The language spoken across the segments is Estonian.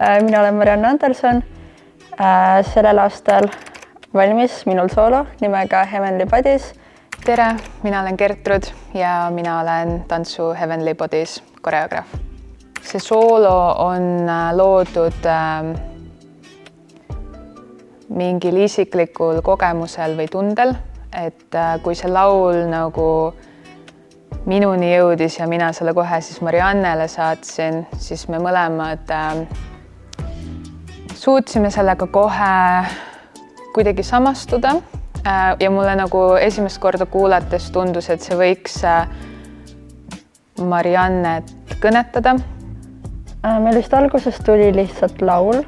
Mina olen Marianne Anderson. Sellel aastal valmis minul soolo nimega Heavenly Bodies. Tere, mina olen Gertrud ja mina olen tantsu Heavenly Bodies koreograaf. See soolo on loodud mingil isiklikul kogemusel või tundel, et kui see laul nagu minuni jõudis ja mina selle kohe siis Mariannele saatsin, siis me mõlemad suutsime sellega kohe kuidagi samastuda ja mulle nagu esimest korda kuulates tundus, et see võiks Mariannet kõnetada. Meil vist alguses tuli lihtsalt laul,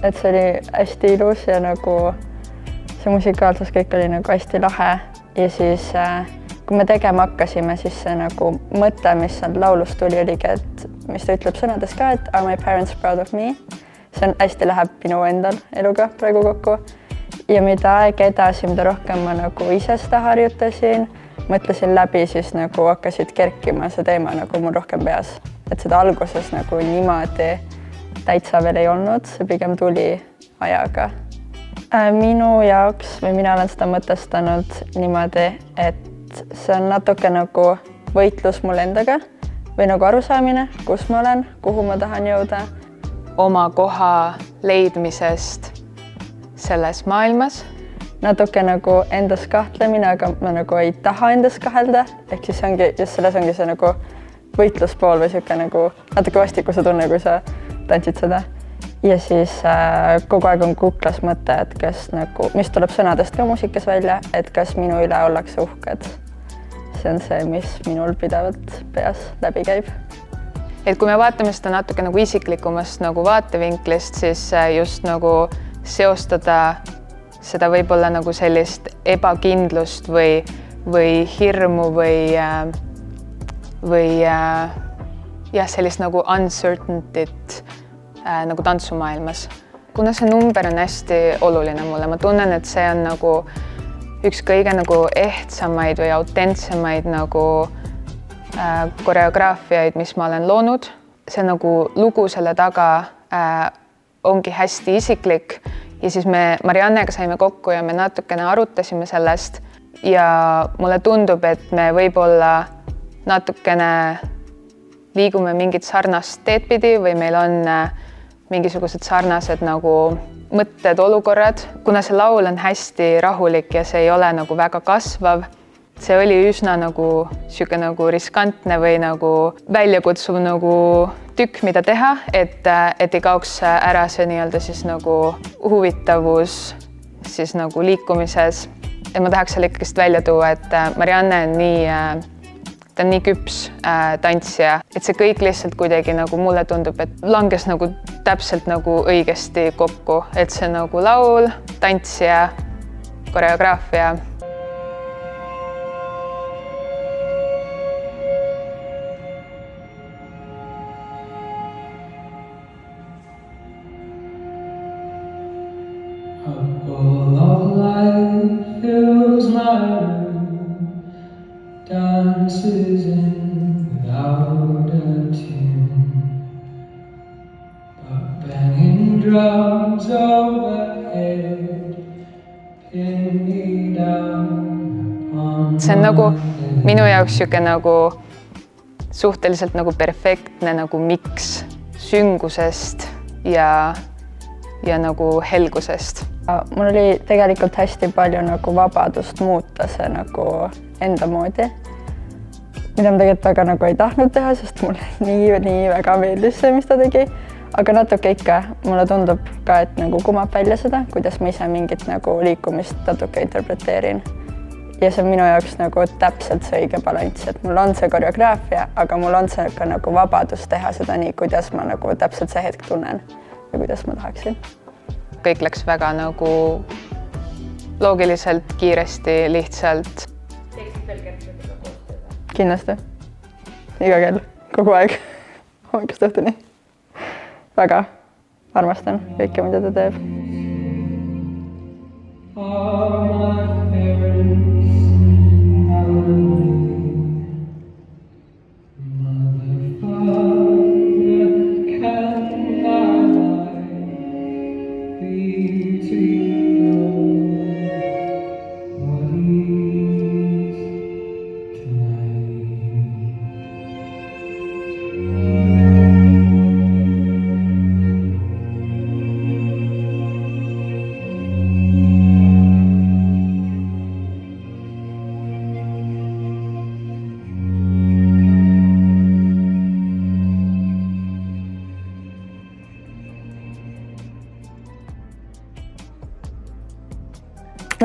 et see oli hästi ilus ja nagu see musikaalsus kõik oli nagu hästi lahe ja siis kui me tegema hakkasime, siis see nagu mõte, mis seal laulus tuli, oligi, et mis ta ütleb sõnades ka, et are my parents proud of me. See on hästi läheb minu endal eluga praegu kokku ja mida aeg edasi, mida rohkem ma nagu ise seda harjutasin, mõtlesin läbi, siis nagu hakkasid kerkima see teema nagu mul rohkem peas. Et seda alguses nagu niimoodi täitsa veel ei olnud, see pigem tuli ajaga. Minu jaoks või mina olen seda mõtestanud niimoodi, et see on natuke nagu võitlus mul endaga või nagu arusaamine, kus ma olen, kuhu ma tahan jõuda. Oma koha leidmisest selles maailmas. Natuke nagu endas kahtlemine, aga ma nagu ei taha endas kahelda. Ehk siis just selles ongi see nagu võitluspool või siuke nagu natuke vastikuse tunne, kui sa tantsid seda. Ja siis kogu aeg on kuklas mõte, et kas nagu, mis tuleb sõnadest ka muusikas välja, et kas minu üle ollakse uhked. See on see, mis minul pidevalt peas läbi käib. Et kui me vaatame seda natuke nagu isiklikumast nagu vaatevinklist, siis just nagu seostada seda võib-olla nagu sellist ebakindlust või hirmu või sellist nagu uncertainty't nagu tantsumaailmas. Kuna see number on hästi oluline mulle, ma tunnen, et see on nagu üks kõige nagu ehtsamaid või autentsemaid nagu koreograafiaid, mis ma olen loonud. See nagu lugu selle taga ongi hästi isiklik ja siis me Mariannega saime kokku ja me natukene arutasime sellest ja mulle tundub, et me võib-olla natukene liigume mingit sarnast teed pidi või meil on mingisugused sarnased nagu mõtted, olukorrad. Kuna see laul on hästi rahulik ja see ei ole nagu väga kasvav, see oli üsna nagu siuke nagu riskantne või nagu väljakutsuv nagu tükk, mida teha, et ei kaoks ära see nii-öelda siis nagu huvitavus siis nagu liikumises. Et ma tahaks selle ikkagist välja tuua, et Marianne on ta on nii küps tantsija, et see kõik lihtsalt kuidagi nagu mulle tundub, et langes nagu täpselt nagu õigesti kokku, et see nagu laul, tantsija, koreograafia. A ball of light fills my room, dances in without a tune, but banging drums overhead pin me down upon. See on nagu minu jaoks siuke nagu suhteliselt nagu perfektne nagu miks süngusest ja nagu helgusest. Mul oli tegelikult hästi palju nagu vabadust muuta see nagu enda moodi, mida ma tegelikult väga nagu ei tahtnud teha, sest mulle nii väga meeldis see, mis ta tegi. Aga natuke ikka, mulle tundub ka, et nagu kumab välja seda, kuidas ma ise mingit nagu liikumist natuke interpreteerin. Ja see on minu jaoks nagu täpselt see õige balanss, et mul on see koreograafia, aga mul on see ka nagu vabadus teha seda nii, kuidas ma nagu täpselt see hetk tunnen ja kuidas ma tahaksin. Kõik läks väga nagu loogiliselt, kiiresti, lihtsalt. Teeksid veel Gertrudiga koostööd? Kindlasti. Iga kell, kogu aeg. Hommikust õhtuni. Väga armastan kõike, mida ta teeb.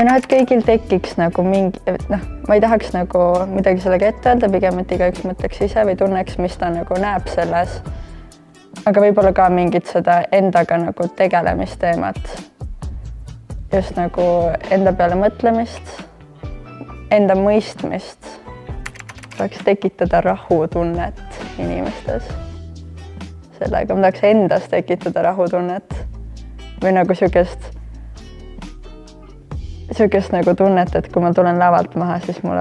või noh, et kõigil tekiks nagu mingi, noh, ma ei tahaks nagu midagi sellega ette öelda, pigem, et igaüks mõtleks ise või tunneks, mis ta nagu näeb selles. aga võib-olla ka mingit seda endaga nagu tegelemisteemat. just nagu enda peale mõtlemist, enda mõistmist. tahaks tekitada rahutunnet inimestes. sellega ma tahaks endas tekitada rahutunnet või nagu sihukest nagu tunnet, et kui ma tulen lavalt maha, siis mul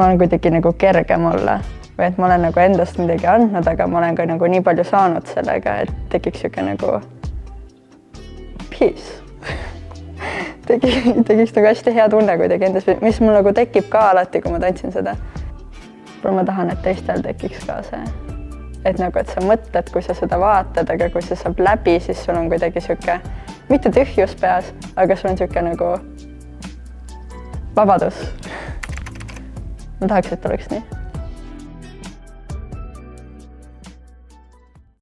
on kuidagi nagu kergem olla või et ma olen nagu endast midagi andnud, aga ma olen ka nagu nii palju saanud sellega, et tekiks sihuke nagu peace. tekiks nagu hästi hea tunne kuidagi endas, mis mul nagu tekib ka alati, kui ma tantsin seda. ma tahan, et teistel tekiks ka see, et nagu, et sa mõtled, kui sa seda vaatad, aga kui see saab läbi, siis sul on kuidagi sihuke mitte tühjus peas, aga sul on sihuke nagu vabadus. ma tahaks, et oleks nii.